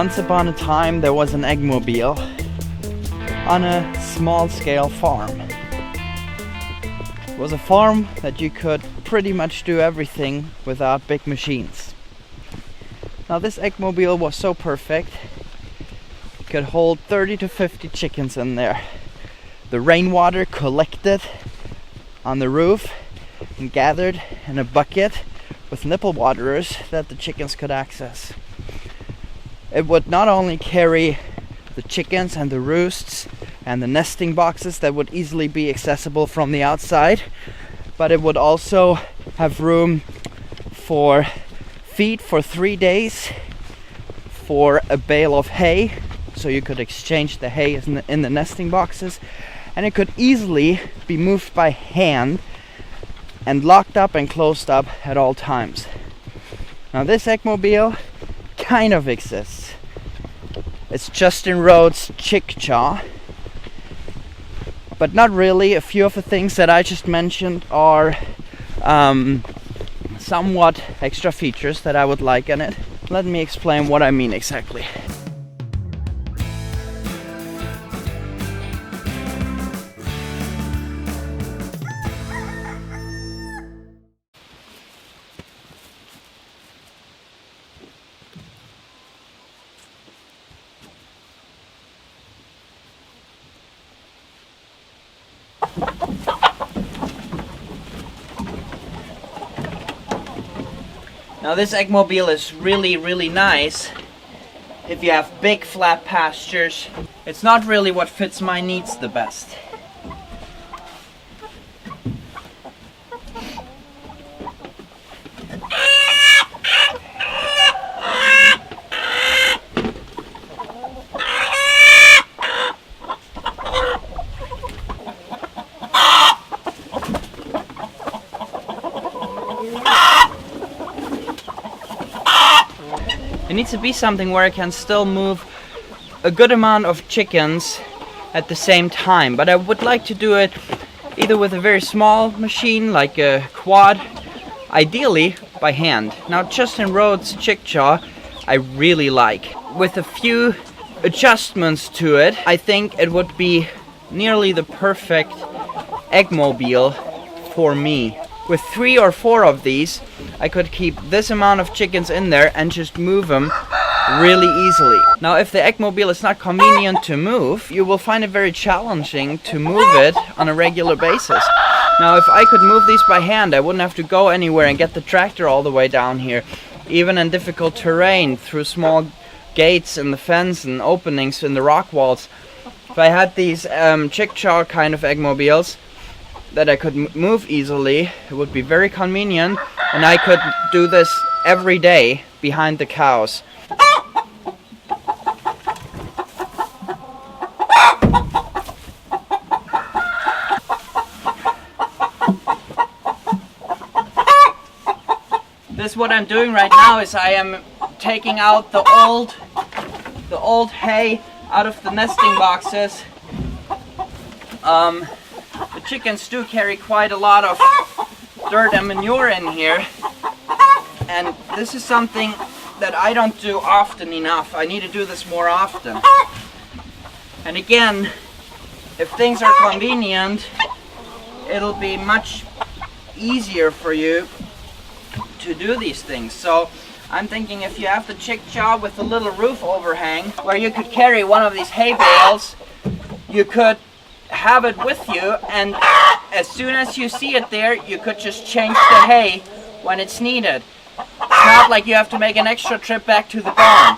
Once upon a time there was an eggmobile on a small scale farm. It was a farm that you could pretty much do everything without big machines. Now this eggmobile was so perfect, it could hold 30 to 50 chickens in there. The rainwater collected on the roof and gathered in a bucket with nipple waterers that the chickens could access. It would not only carry the chickens and the roosts and the nesting boxes that would easily be accessible from the outside, but it would also have room for feed for 3 days, for a bale of hay, so you could exchange the hay in the nesting boxes, and it could easily be moved by hand and locked up and closed up at all times. Now this eggmobile kind of exists. It's Justin Rhodes' Chickchaw, but not really. A few of the things that I just mentioned are somewhat extra features that I would like in it. Let me explain what I mean exactly. Now this eggmobile is really nice if you have big flat pastures. It's not really what fits my needs the best. It needs to be something where I can still move a good amount of chickens at the same time, but I would like to do it either with a very small machine like a quad, ideally by hand. Now Justin Rhodes' Chickchaw I really like. With a few adjustments to it, I think it would be nearly the perfect eggmobile for me. With 3 or 4 of these, I could keep this amount of chickens in there and just move them really easily. Now, if the eggmobile is not convenient to move, you will find it very challenging to move it on a regular basis. Now, if I could move these by hand, I wouldn't have to go anywhere and get the tractor all the way down here, even in difficult terrain, through small gates in the fence and openings in the rock walls. If I had these Chickchaw kind of eggmobiles that I could move easily, it would be very convenient, and I could do this every day behind the cows. This what I'm doing right now is I am taking out the old hay out of the nesting boxes. The chickens do carry quite a lot of dirt and manure in here, and this is something that I don't do often enough. I need to do this more often. And again, if things are convenient, it'll be much easier for you to do these things. So I'm thinking if you have the Chickchaw with a little roof overhang where you could carry one of these hay bales, you could have it with you, and as soon as you see it there, you could just change the hay when it's needed. It's not like you have to make an extra trip back to the barn.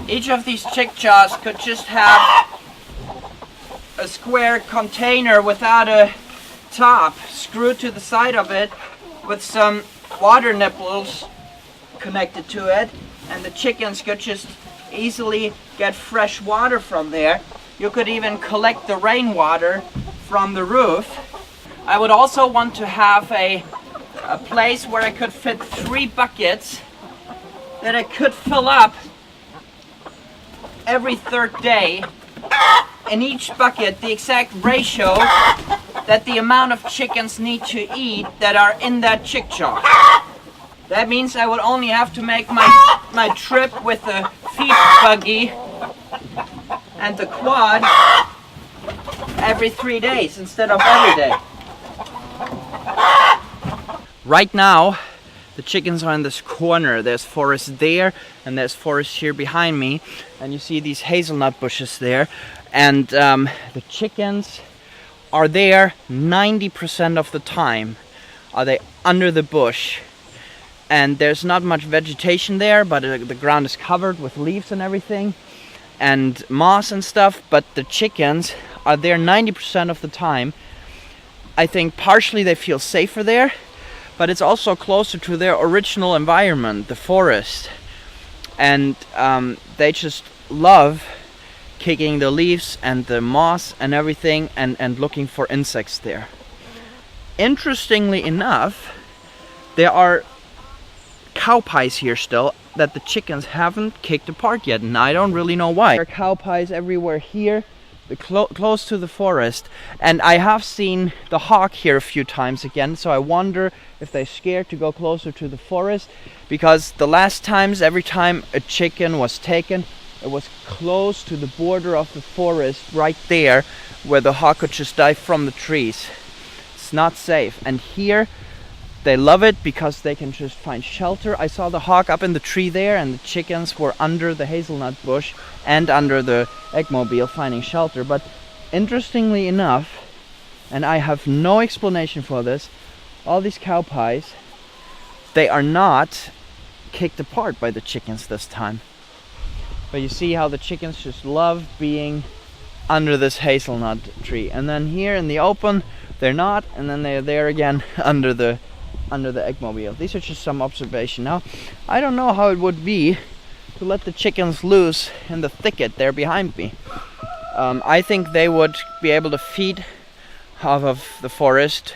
Each of these Chickchaws could just have a square container without a top screwed to the side of it with some water nipples connected to it, and the chickens could just easily get fresh water from there. You could even collect the rainwater from the roof. I would also want to have a place where I could fit 3 buckets that I could fill up every 3rd day. In each bucket, the exact ratio that the amount of chickens need to eat that are in that Chickchaw. That means I would only have to make my trip with the feed buggy and the quad every 3 days instead of every day. Right now, the chickens are in this corner. There's forest there and there's forest here behind me. And you see these hazelnut bushes there. And the chickens are there 90% of the time. Are they under the bush? And there's not much vegetation there, but the ground is covered with leaves and everything and moss and stuff, but the chickens are there 90% of the time. I think partially they feel safer there, but it's also closer to their original environment, the forest. And they just love kicking the leaves and the moss and everything and looking for insects there. Interestingly enough, there are cow pies here still that the chickens haven't kicked apart yet, and I don't really know why. There are cow pies everywhere here, close to the forest, and I have seen the hawk here a few times again, so I wonder if they're scared to go closer to the forest, because the last times, every time a chicken was taken, it was close to the border of the forest, right there, where the hawk could just dive from the trees. It's not safe. And here they love it because they can just find shelter. I saw the hawk up in the tree there, and the chickens were under the hazelnut bush and under the eggmobile finding shelter. But interestingly enough, and I have no explanation for this, all these cow pies, they are not kicked apart by the chickens this time. But you see how the chickens just love being under this hazelnut tree. And then here in the open, they're not, and then they're there again under the eggmobile. These are just some observation. Now, I don't know how it would be to let the chickens loose in the thicket there behind me. I think they would be able to feed off of the forest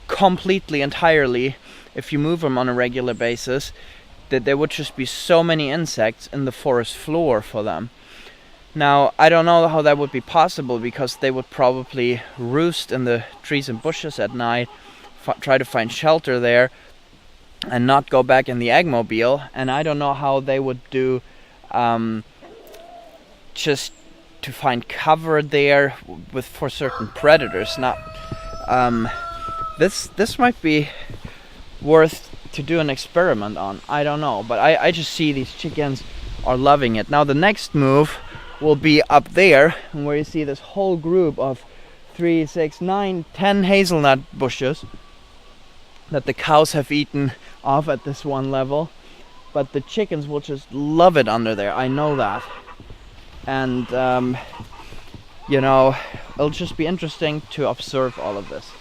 completely, entirely, if you move them on a regular basis. That there would just be so many insects in the forest floor for them. Now, I don't know how that would be possible, because they would probably roost in the trees and bushes at night, try to find shelter there, and not go back in the eggmobile. And I don't know how they would do just to find cover there for certain predators. Now, this might be worth to do an experiment on. I don't know, but I just see these chickens are loving it. Now the next move will be up there, where you see this whole group of 3, 6, 9, 10 hazelnut bushes that the cows have eaten off at this one level, but the chickens will just love it under there. I know that. And you know, it'll just be interesting to observe all of this.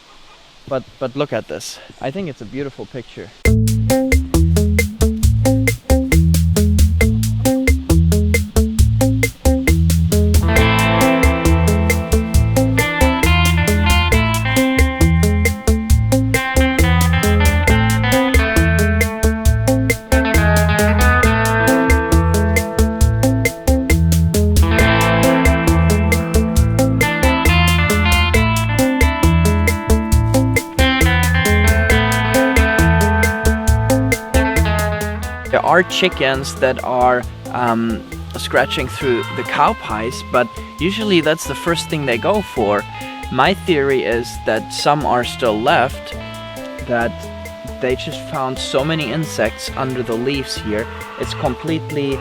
But look at this. I think it's a beautiful picture. There are chickens that are scratching through the cow pies, but usually that's the first thing they go for. My theory is that some are still left, that they just found so many insects under the leaves here. It's completely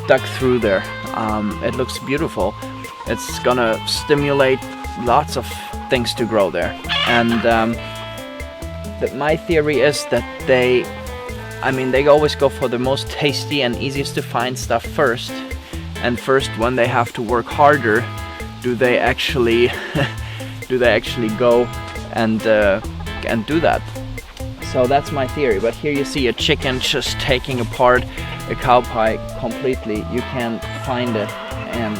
dug through there. It looks beautiful. It's gonna stimulate lots of things to grow there. And my theory is that they always go for the most tasty and easiest to find stuff first. And first, when they have to work harder, do they actually go and do that? So that's my theory. But here you see a chicken just taking apart a cow pie completely. You can't find it, and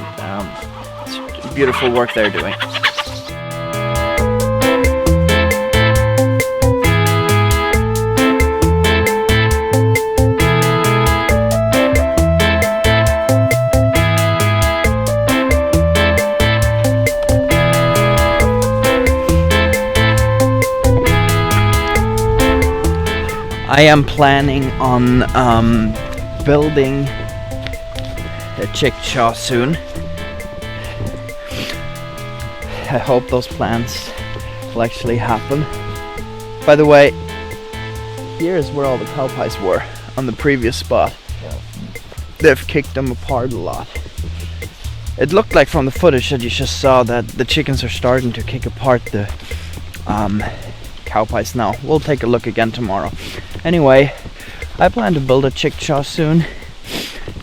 it's beautiful work they're doing. I am planning on building a chickshaw soon. I hope those plans will actually happen. By the way, here's where all the cow pies were on the previous spot. They've kicked them apart a lot. It looked like from the footage that you just saw that the chickens are starting to kick apart the cow pies now. We'll take a look again tomorrow. Anyway, I plan to build a chickshaw soon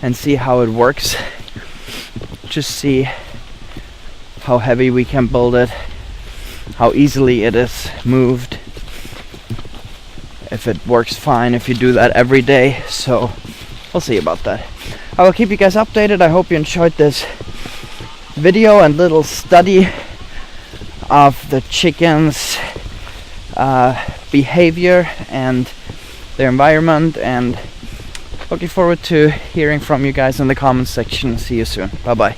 and see how it works. Just see how heavy we can build it, how easily it is moved, if it works fine if you do that every day. So we'll see about that. I will keep you guys updated. I hope you enjoyed this video and little study of the chickens' behavior and their environment, and looking forward to hearing from you guys in the comments section. See you soon. Bye bye.